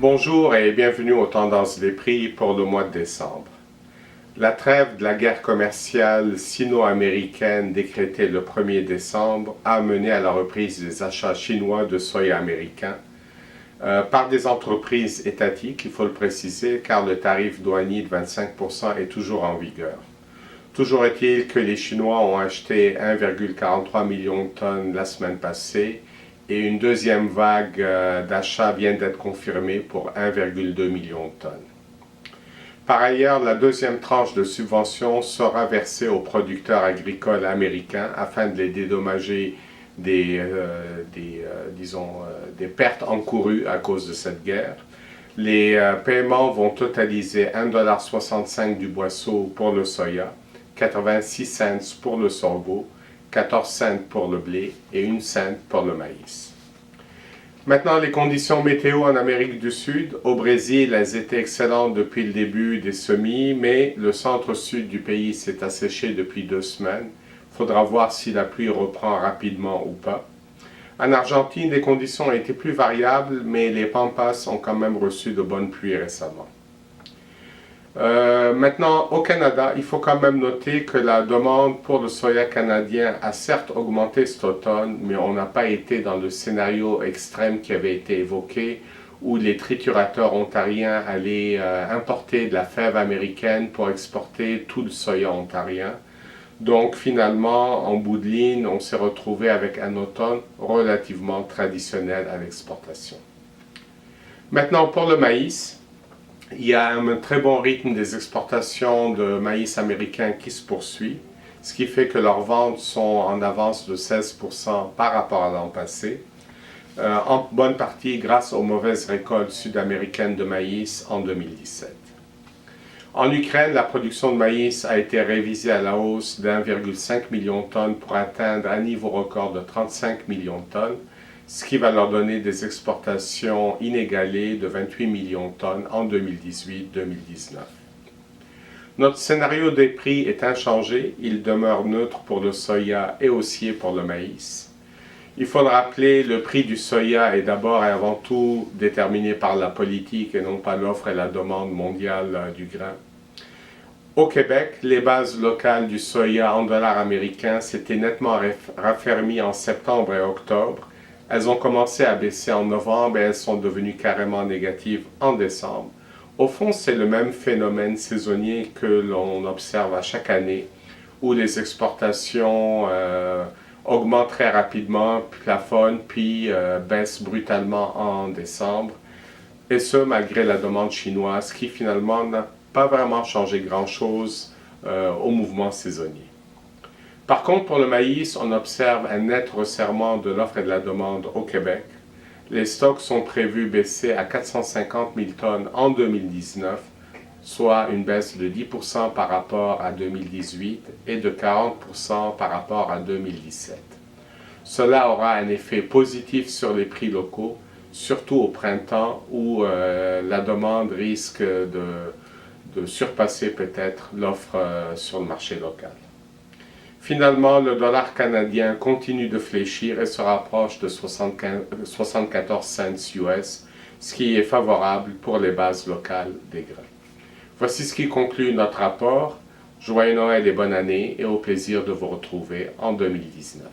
Bonjour et bienvenue aux tendances des prix pour le mois de décembre. La trêve de la guerre commerciale sino-américaine décrétée le 1er décembre a mené à la reprise des achats chinois de soya américain par des entreprises étatiques, il faut le préciser, car le tarif douanier de 25% est toujours en vigueur. Toujours est-il que les Chinois ont acheté 1,43 million de tonnes la semaine passée et une deuxième vague d'achats vient d'être confirmée pour 1,2 million de tonnes. Par ailleurs, la deuxième tranche de subvention sera versée aux producteurs agricoles américains afin de les dédommager des pertes encourues à cause de cette guerre. Les paiements vont totaliser 1,65$ du boisseau pour le soya, 86 cents pour le sorgho, 14 cents pour le blé et 1 cent pour le maïs. Maintenant, les conditions météo en Amérique du Sud. Au Brésil, elles étaient excellentes depuis le début des semis, mais le centre-sud du pays s'est asséché depuis 2 semaines. Il faudra voir si la pluie reprend rapidement ou pas. En Argentine, les conditions ont été plus variables, mais les Pampas ont quand même reçu de bonnes pluies récemment. Maintenant, au Canada, il faut quand même noter que la demande pour le soya canadien a certes augmenté cet automne, mais on n'a pas été dans le scénario extrême qui avait été évoqué, où les triturateurs ontariens allaient importer de la fève américaine pour exporter tout le soya ontarien. Donc finalement, en bout de ligne, on s'est retrouvé avec un automne relativement traditionnel à l'exportation. Maintenant, pour le maïs, il y a un très bon rythme des exportations de maïs américain qui se poursuit, ce qui fait que leurs ventes sont en avance de 16% par rapport à l'an passé, en bonne partie grâce aux mauvaises récoltes sud-américaines de maïs en 2017. En Ukraine, la production de maïs a été révisée à la hausse d'1,5 million de tonnes pour atteindre un niveau record de 35 millions de tonnes, ce qui va leur donner des exportations inégalées de 28 millions de tonnes en 2018-2019. Notre scénario des prix est inchangé, il demeure neutre pour le soya et haussier pour le maïs. Il faut le rappeler, le prix du soya est d'abord et avant tout déterminé par la politique et non pas l'offre et la demande mondiale du grain. Au Québec, les bases locales du soya en dollars américains s'étaient nettement raffermies en septembre et octobre. Elles ont commencé à baisser en novembre et elles sont devenues carrément négatives en décembre. Au fond, c'est le même phénomène saisonnier que l'on observe à chaque année, où les exportations augmentent très rapidement, plafonnent, puis baissent brutalement en décembre. Et ce, malgré la demande chinoise, qui finalement n'a pas vraiment changé grand-chose au mouvement saisonnier. Par contre, pour le maïs, on observe un net resserrement de l'offre et de la demande au Québec. Les stocks sont prévus baisser à 450 000 tonnes en 2019, soit une baisse de 10% par rapport à 2018 et de 40% par rapport à 2017. Cela aura un effet positif sur les prix locaux, surtout au printemps où la demande risque de surpasser peut-être l'offre sur le marché local. Finalement, le dollar canadien continue de fléchir et se rapproche de 74 cents US, ce qui est favorable pour les bases locales des grains. Voici ce qui conclut notre rapport. Joyeux Noël et bonne année et au plaisir de vous retrouver en 2019.